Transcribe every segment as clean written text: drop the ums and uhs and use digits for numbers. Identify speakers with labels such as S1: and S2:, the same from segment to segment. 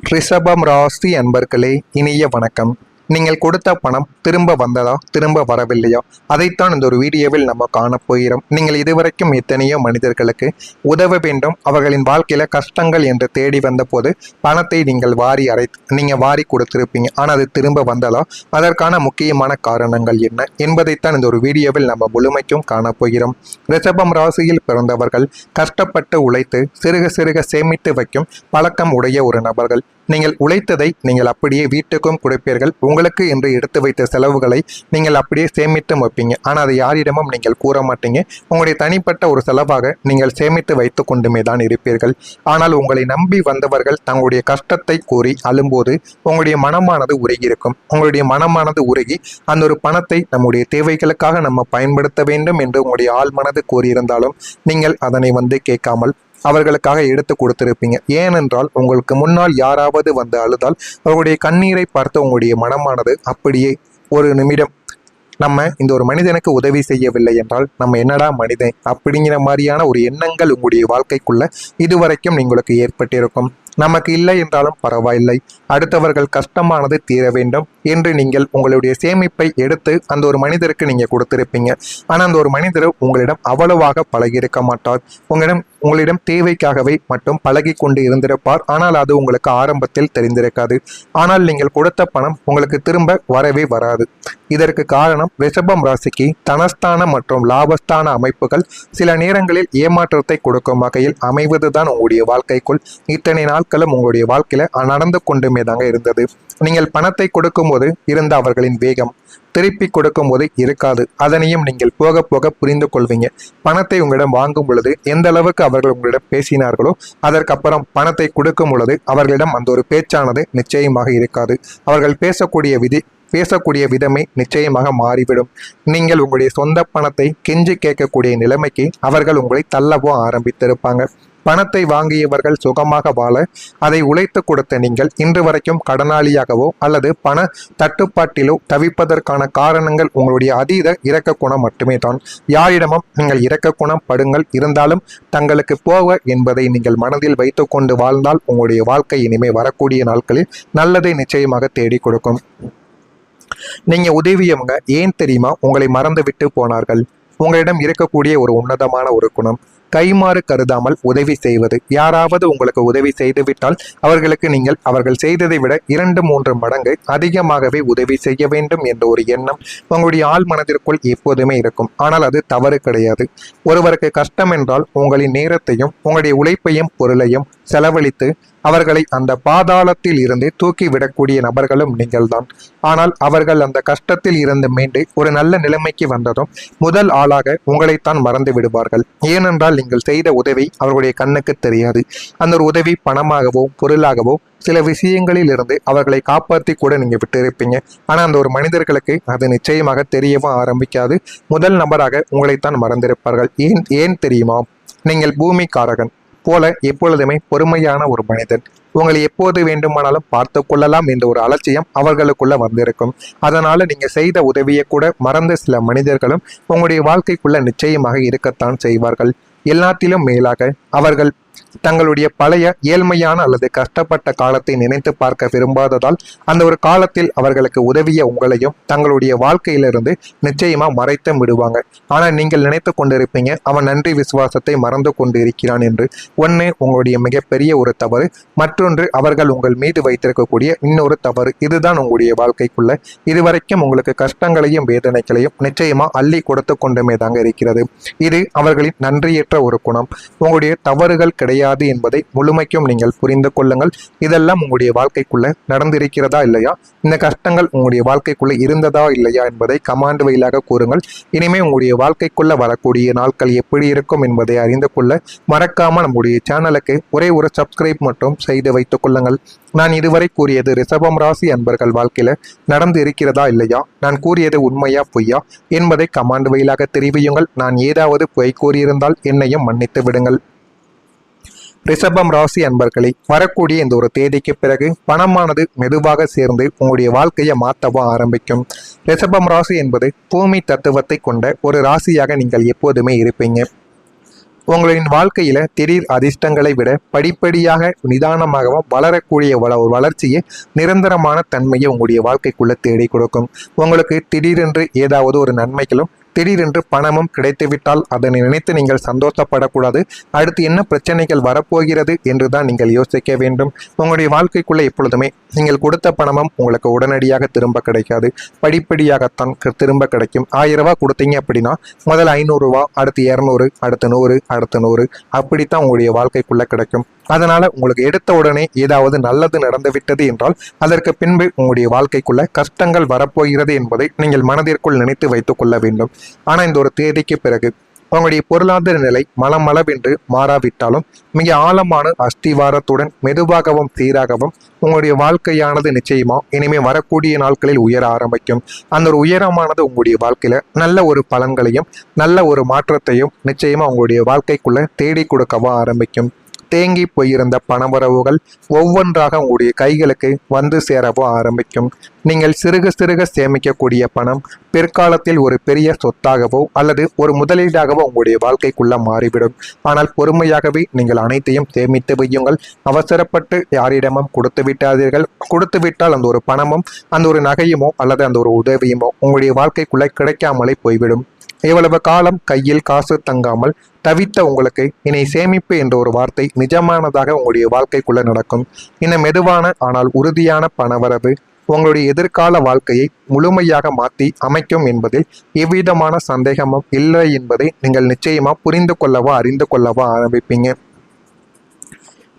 S1: ரிஷபம் ராசி அன்பர்களே, இனிய வணக்கம். நீங்கள் கொடுத்த பணம் திரும்ப வந்ததா, திரும்ப வரவில்லையா? அதைத்தான் இந்த ஒரு வீடியோவில் நம்ம காணப்போகிறோம். நீங்கள் இதுவரைக்கும் எத்தனையோ மனிதர்களுக்கு உதவ வேண்டும், அவர்களின் வாழ்க்கையில கஷ்டங்கள் என்று தேடி வந்த போது பணத்தை நீங்கள் வாரி கொடுத்திருப்பீங்க. ஆனால் அது திரும்ப வந்ததா? அதற்கான முக்கியமான காரணங்கள் என்ன என்பதைத்தான் இந்த ஒரு வீடியோவில் நம்ம முழுமைக்கும் காணப்போகிறோம். ரிஷபம் ராசியில் பிறந்தவர்கள் கஷ்டப்பட்டு உழைத்து சிறுக சிறுக சேமித்து வைக்கும் பழக்கம் உடைய ஒரு நபர்கள். நீங்கள் உழைத்ததை நீங்கள் அப்படியே வீட்டுக்கும் கொடுப்பீர்கள். உங்களுக்கு என்று எடுத்து வைத்த செலவுகளை நீங்கள் அப்படியே சேமித்து வைப்பீங்க. ஆனால் அதை யாரிடமும் நீங்கள் கூற மாட்டீங்க. உங்களுடைய தனிப்பட்ட ஒரு செலவாக நீங்கள் சேமித்து வைத்து கொண்டுமே தான் இருப்பீர்கள். ஆனால் உங்களை நம்பி வந்தவர்கள் தங்களுடைய கஷ்டத்தை கூறி அழும்போது உங்களுடைய மனமானது உருகியிருக்கும். உங்களுடைய மனமானது உருகி அந்த ஒரு பணத்தை நம்முடைய தேவைகளுக்காக நம்ம பயன்படுத்த வேண்டும் என்று உங்களுடைய ஆழ்மனது கூறியிருந்தாலும் நீங்கள் அதனை கேட்காமல் அவர்களுக்காக எடுத்து கொடுத்திருப்பீங்க. ஏனென்றால் உங்களுக்கு முன்னால் யாராவது வந்து அழுதால் அவர்களுடைய கண்ணீரை பார்த்து உங்களுடைய மனமானது அப்படியே ஒரு நிமிடம் நம்ம இந்த ஒரு மனிதனுக்கு உதவி செய்யவில்லை என்றால் நம்ம என்னடா மனிதன் அப்படிங்கிற மாதிரியான ஒரு எண்ணங்கள் உங்களுடைய வாழ்க்கைக்குள்ள இதுவரைக்கும் உங்களுக்கு ஏற்பட்டிருக்கும். நமக்கு இல்லை என்றாலும் பரவாயில்லை, அடுத்தவர்கள் கஷ்டமானது தீர வேண்டும் என்று நீங்கள் உங்களுடைய சேமிப்பை எடுத்து அந்த ஒரு மனிதருக்கு நீங்கள் கொடுத்திருப்பீங்க. ஆனால் அந்த ஒரு மனிதர் உங்களிடம் அவ்வளவாக பழகியிருக்க மாட்டார். உங்களிடம் தேவைக்காகவே மட்டும் பழகி கொண்டு இருந்திருப்பார். ஆனால் அது உங்களுக்கு ஆரம்பத்தில் தெரிந்திருக்காது. ஆனால் நீங்கள் கொடுத்த பணம் உங்களுக்கு திரும்ப வரவே வராது. இதற்கு காரணம் ரிஷபம் ராசிக்கு தனஸ்தான மற்றும் லாபஸ்தான அமைப்புகள் சில நேரங்களில் ஏமாற்றத்தை கொடுக்கும் வகையில் அமைவதுதான் உங்களுடைய வாழ்க்கைக்குள் இத்தனை நாட்களும் உங்களுடைய வாழ்க்கையில நடந்து கொண்டுமே தாங்க இருந்தது. நீங்கள் பணத்தை கொடுக்கும் போது இருந்த அவர்களின் வேகம் திருப்பி கொடுக்கும் போது இருக்காது. அதனையும் நீங்கள் போக போக புரிந்து கொள்வீங்க. பணத்தை உங்களிடம் வாங்கும் பொழுது எந்த அளவுக்கு அவர்கள் உங்களிடம் பேசினார்களோ அதற்கப்புறம் பணத்தை கொடுக்கும் பொழுது அவர்களிடம் அந்த ஒரு பேச்சானது நிச்சயமாக இருக்காது. அவர்கள் பேசக்கூடிய விதமே நிச்சயமாக மாறிவிடும். நீங்கள் உங்களுடைய சொந்த பணத்தை கெஞ்சி கேட்கக்கூடிய நிலைமைக்கு அவர்கள் உங்களை தள்ளவோ ஆரம்பித்திருப்பாங்க. பணத்தை வாங்கியவர்கள் சுகமாக வாழ அதை உழைத்து கொடுத்த நீங்கள் இன்று வரைக்கும் கடனாளியாகவோ அல்லது பண தட்டுப்பாட்டிலோ தவிப்பதற்கான காரணங்கள் உங்களுடைய அதீத இரக்க குணம் மட்டுமே தான். யாரிடமும் நீங்கள் இரக்க குணம் படுங்கள், இருந்தாலும் தங்களுக்கு போக என்பதை நீங்கள் மனதில் வைத்து கொண்டு வாழ்ந்தால் உங்களுடைய வாழ்க்கை இனிமே வரக்கூடிய நாட்களில் நல்லதை நிச்சயமாக தேடி கொடுக்கும். நீங்க உதவியவங்க ஏன் தெரியுமா உங்களை மறந்து விட்டு போனார்கள்? உங்களிடம் இருக்கக்கூடிய ஒரு உன்னதமான ஒரு குணம் கைமாறு கருதாமல் உதவி செய்வது. யாராவது உங்களுக்கு உதவி செய்துவிட்டால் அவர்களுக்கு நீங்கள் அவர்கள் செய்ததை விட 2-3 மடங்கு அதிகமாகவே உதவி செய்ய வேண்டும் என்ற ஒரு எண்ணம் உங்களுடைய ஆழ் மனதிற்குள் எப்போதுமே இருக்கும். ஆனால் அது தவறு கிடையாது. ஒருவருக்கு கஷ்டம் என்றால் உங்களின் நேரத்தையும் உங்களுடைய உழைப்பையும் பொருளையும் செலவழித்து அவர்களை அந்த பாதாளத்தில் இருந்து தூக்கி விடக்கூடிய நபர்களும் நீங்கள்தான். ஆனால் அவர்கள் அந்த கஷ்டத்தில் இருந்து மீண்டு ஒரு நல்ல நிலைமைக்கு வந்ததும் முதல் ஆளாக உங்களைத்தான் மறந்து விடுவார்கள். ஏனென்றால் நீங்கள் செய்த உதவி அவர்களுடைய கண்ணுக்கு தெரியாது. அந்த ஒரு உதவி பணமாகவோ பொருளாகவோ சில விஷயங்களில் இருந்து அவர்களை காப்பாற்றி கூட நீங்க விட்டிருப்பீங்க. ஆனா அந்த ஒரு மனிதர்களுக்கு அது நிச்சயமாக தெரியவும் ஆரம்பிக்காது. முதல் நபராக உங்களைத்தான் மறந்திருப்பார்கள். ஏன் தெரியுமா? நீங்கள் பூமிக்காரகன் போல எப்பொழுதுமே பொறுமையான ஒரு மனிதன். உங்களை எப்போது வேண்டுமானாலும் பார்த்து கொள்ளலாம் என்ற ஒரு அலட்சியம் அவர்களுக்குள்ள வந்திருக்கும். அதனால நீங்க செய்த உதவியை கூட மறந்த சில மனிதர்களும் உங்களுடைய வாழ்க்கைக்குள்ள நிச்சயமாக இருக்கத்தான் செய்வார்கள். எல்லாத்திலும் மேலாக அவர்கள் தங்களுடைய பழைய ஏழ்மையான அல்லது கஷ்டப்பட்ட காலத்தை நினைத்து பார்க்க விரும்பாததால் அந்த ஒரு காலத்தில் அவர்களுக்கு உதவிய உங்களையும் தங்களுடைய வாழ்க்கையிலிருந்து நிச்சயமா மறைத்து விடுவாங்க. ஆனால் நீங்கள் நினைத்து கொண்டிருப்பீங்க அவன் நன்றி விசுவாசத்தை மறந்து கொண்டு இருக்கிறான் என்று. ஒன்று உங்களுடைய மிகப்பெரிய ஒரு தவறு, மற்றொன்று அவர்கள் உங்கள் மீது வைத்திருக்கக்கூடிய இன்னொரு தவறு. இதுதான் உங்களுடைய வாழ்க்கைக்குள்ள இதுவரைக்கும் உங்களுக்கு கஷ்டங்களையும் வேதனைகளையும் நிச்சயமா அள்ளி கொடுத்து கொண்டுமே தாங்க இருக்கிறது. இது அவர்களின் நன்றியற்ற ஒரு குணம். உங்களுடைய தவறுகள் கிடையாது என்பதை முழுமைக்கும் நீங்கள் புரிந்து கொள்ளுங்கள். இதெல்லாம் உங்களுடைய வாழ்க்கைக்குள்ள நடந்திருக்கிறதா இல்லையா? இந்த கஷ்டங்கள் உங்களுடைய வாழ்க்கைக்குள்ள இருந்ததா இல்லையா என்பதை கமாண்ட் வழியாக கூறுங்கள். இனிமே உங்களுடைய வாழ்க்கைக்குள்ள வரக்கூடிய நாட்கள் எப்படி இருக்கும் என்பதை அறிந்து கொள்ள மறக்காம நம்முடைய சேனலுக்கு ஒரே ஒரு சப்ஸ்கிரைப் மட்டும் செய்து வைத்துக் கொள்ளுங்கள். நான் இதுவரை கூறியது ரிஷபம் ராசி அன்பர்கள் வாழ்க்கையில நடந்து இருக்கிறதா இல்லையா, நான் கூறியது உண்மையா பொய்யா என்பதை கமாண்ட் வழியாக தெரிவியுங்கள். நான் ஏதாவது பொய் கூறியிருந்தால் என்னையும் மன்னித்து விடுங்கள். ரிஷபம் ராசி அன்பர்களை வரக்கூடிய இந்த ஒரு தேதிக்கு பிறகு பணமானது மெதுவாக சேர்ந்து உங்களுடைய வாழ்க்கையை மாற்றவும் ஆரம்பிக்கும். ரிஷபம் ராசி என்பது பூமி தத்துவத்தை கொண்ட ஒரு ராசியாக நீங்கள் எப்போதுமே இருப்பீங்க. உங்களின் வாழ்க்கையில திடீர் அதிர்ஷ்டங்களை விட படிப்படியாக நிதானமாகவும் வளரக்கூடிய ஒரு வளர்ச்சியை நிரந்தரமான தன்மையை உங்களுடைய வாழ்க்கைக்குள்ள தேடி கொடுக்கும். உங்களுக்கு திடீரென்று ஏதாவது ஒரு நன்மைகளும் திடீரென்று பணமும் கிடைத்துவிட்டால் அதனை நினைத்து நீங்கள் சந்தோஷப்படக்கூடாது. அடுத்து என்ன பிரச்சனைகள் வரப்போகிறது என்று தான் நீங்கள் யோசிக்க வேண்டும். உங்களுடைய வாழ்க்கைக்குள்ளே எப்பொழுதுமே நீங்கள் கொடுத்த பணமும் உங்களுக்கு உடனடியாக திரும்ப கிடைக்காது. படிப்படியாகத்தான் திரும்ப கிடைக்கும். 1000 ரூபாய் கொடுத்தீங்க அப்படின்னா முதல் 500 ரூபா, அடுத்து 200, அடுத்து 100, அடுத்து 100, அப்படித்தான் உங்களுடைய வாழ்க்கைக்குள்ள கிடைக்கும். அதனால உங்களுக்கு எடுத்த உடனே ஏதாவது நல்லது நடந்துவிட்டது என்றால் அதற்கு பின்பு உங்களுடைய வாழ்க்கைக்குள்ள கஷ்டங்கள் வரப்போகிறது என்பதை நீங்கள் மனதிற்குள் நினைத்து வைத்துக் கொள்ள வேண்டும். ஆனா இந்த ஒரு தேதிக்கு பிறகு உங்களுடைய பொருளாதார நிலை மலமளவென்று மாறாவிட்டாலும் மிக ஆழமான அஸ்திவாரத்துடன் மெதுவாகவும் சீராகவும் உங்களுடைய வாழ்க்கையானது நிச்சயமா இனிமே வரக்கூடிய நாட்களில் உயர ஆரம்பிக்கும். அந்த ஒரு உயரமானது உங்களுடைய வாழ்க்கையில நல்ல ஒரு பலன்களையும் நல்ல ஒரு மாற்றத்தையும் நிச்சயமா உங்களுடைய வாழ்க்கைக்குள்ள தேடி கொடுக்கவா ஆரம்பிக்கும். தேங்கி போயிருந்த பணவரவுகள் ஒவ்வொன்றாக உங்களுடைய கைகளுக்கு வந்து சேரவோ ஆரம்பிக்கும். நீங்கள் சிறுக சிறுக சேமிக்கக்கூடிய பணம் பிற்காலத்தில் ஒரு பெரிய சொத்தாகவோ அல்லது ஒரு முதலீடாகவோ உங்களுடைய வாழ்க்கைக்குள்ள மாறிவிடும். ஆனால் பொறுமையாகவே நீங்கள் அனைத்தையும் சேமித்து வையுங்கள். அவசரப்பட்டு யாரிடமும் கொடுத்து விட்டாதீர்கள். கொடுத்து விட்டால் அந்த ஒரு பணமும் அந்த ஒரு நகையுமோ அல்லது அந்த ஒரு உதவியுமோ உங்களுடைய வாழ்க்கைக்குள்ள கிடைக்காமலே போய்விடும். இவ்வளவு காலம் கையில் காசு தங்காமல் தவித்த உங்களுக்கு இனி சேமிப்பு என்ற ஒரு வார்த்தை நிஜமானதாக உங்களுடைய வாழ்க்கைக்குள்ள நடக்கும். இன்னும் மெதுவான ஆனால் உறுதியான பணவரவு உங்களுடைய எதிர்கால வாழ்க்கையை முழுமையாக மாற்றி அமைக்கும் என்பதில் எவ்விதமான சந்தேகமும் இல்லை என்பதை நீங்கள் நிச்சயமா புரிந்து கொள்ளவோ அறிந்து கொள்ளவோ ஆரம்பிப்பீங்க.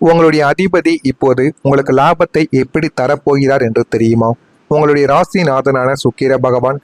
S1: உங்களுடைய அதிபதி இப்போது உங்களுக்கு லாபத்தை எப்படி தரப்போகிறார் என்று தெரியுமா? உங்களுடைய ராசிநாதனான சுக்கிர பகவான்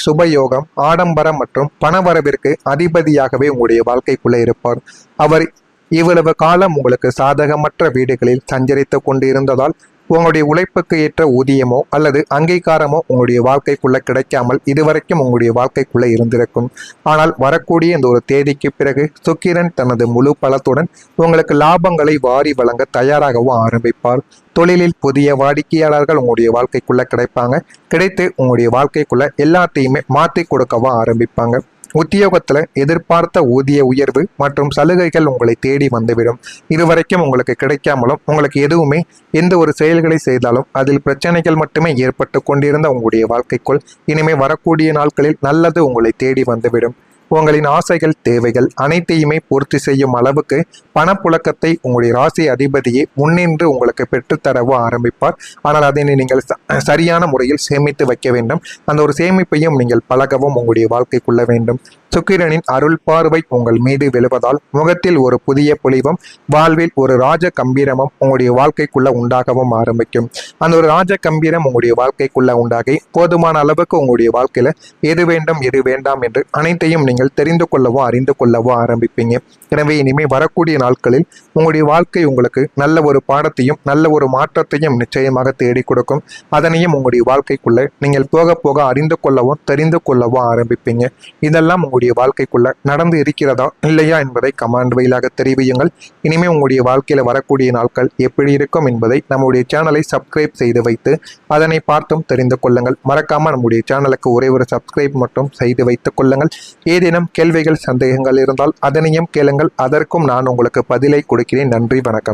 S1: சுபயோகம், ஆடம்பரம் மற்றும் பணவரவிற்கு அதிபதியாகவே உங்களுடைய வாழ்க்கைக்குள்ளே இருப்பார். அவர் இவ்வளவு காலம் உங்களுக்கு சாதகமற்ற வீடுகளில் சஞ்சரித்து கொண்டு இருந்ததால் உங்களுடைய உழைப்புக்கு ஏற்ற ஊதியமோ அல்லது அங்கீகாரமோ உங்களுடைய வாழ்க்கைக்குள்ள கிடைக்காமல் இதுவரைக்கும் உங்களுடைய வாழ்க்கைக்குள்ள இருந்திருக்கும். ஆனால் வரக்கூடிய இந்த ஒரு தேதிக்கு பிறகு சுக்கிரன் தனது முழு பலத்துடன் உங்களுக்கு லாபங்களை வாரி வழங்க தயாராகவும் ஆரம்பிப்பார். தொழிலில் புதிய வாடிக்கையாளர்கள் உங்களுடைய வாழ்க்கைக்குள்ள கிடைப்பாங்க. கிடைத்து உங்களுடைய வாழ்க்கைக்குள்ள எல்லாத்தையுமே மாற்றி கொடுக்கவும் ஆரம்பிப்பாங்க. உத்தியோகத்துல எதிர்பார்த்த ஊதிய உயர்வு மற்றும் சலுகைகள் உங்களை தேடி வந்துவிடும். இதுவரைக்கும் உங்களுக்கு கிடைக்காமலும் உங்களுக்கு எதுவுமே எந்த ஒரு செயல்களை செய்தாலும் அதில் பிரச்சனைகள் மட்டுமே ஏற்பட்டு கொண்டிருந்த உங்களுடைய வாழ்க்கைக்குள் இனிமே வரக்கூடிய நாட்களில் நல்லது உங்களை தேடி வந்துவிடும். உங்களின் ஆசைகள் தேவைகள் அனைத்தையுமே பூர்த்தி செய்யும் அளவுக்கு பணப்புழக்கத்தை உங்களுடைய ராசி அதிபதியை முன்னின்று உங்களுக்கு பெற்றுத்தரவோ ஆரம்பிப்பார். ஆனால் அதனை நீங்கள் சரியான முறையில் சேமித்து வைக்க வேண்டும். அந்த ஒரு சேமிப்பையும் நீங்கள் பழகவும் உங்களுடைய வாழ்க்கைக்குள்ள வேண்டும். சுக்கிரனின் அருள் பார்வை உங்கள் மீது விழுவதால் முகத்தில் ஒரு புதிய பொலிவும் வாழ்வில் ஒரு ராஜ கம்பீரமும் உங்களுடைய வாழ்க்கைக்குள்ள உண்டாகவும் ஆரம்பிக்கும். அந்த ஒரு ராஜ கம்பீரம் உங்களுடைய வாழ்க்கைக்குள்ள உண்டாகி போதுமான அளவுக்கு உங்களுடைய வாழ்க்கையில எது வேண்டும் எது வேண்டாம் என்று அனைத்தையும் நீங்கள் தெரிந்து கொள்ளவோ அறிந்து கொள்ளவோ ஆரம்பிப்பீங்க. எனவே இனிமே வரக்கூடிய நாட்களில் உங்களுடைய வாழ்க்கை உங்களுக்கு நல்ல ஒரு பாடத்தையும் நல்ல ஒரு மாற்றத்தையும் நிச்சயமாக தேடி கொடுக்கும். அதனையும் உங்களுடைய வாழ்க்கைக்குள்ள நீங்கள் போக போக அறிந்து கொள்ளவோ தெரிந்து கொள்ளவோ ஆரம்பிப்பீங்க. இதெல்லாம் உங்களுடைய வாழ்க்கைக்குள்ள நடந்து இருக்கிறதா இல்லையா என்பதை கமெண்ட் வாயிலாக தெரிவியுங்கள். இனிமே உங்களுடைய வாழ்க்கையில வரக்கூடிய நாட்கள் எப்படி இருக்கும் என்பதை நம்முடைய சேனலை சப்ஸ்கிரைப் செய்து வைத்து அதனை பார்த்தும் தெரிந்து கொள்ளுங்கள். மறக்காம நம்முடைய சேனலுக்கு ஒரே ஒரு சப்ஸ்கிரைப் மட்டும் செய்து வைத்துக் கொள்ளுங்கள். ஏதேனும் கேள்விகள் சந்தேகங்கள் இருந்தால் அதனையும் கேளுங்கள். அதற்கும் நான் உங்களுக்கு பதிலை கொடுக்கிறேன். நன்றி, வணக்கம்.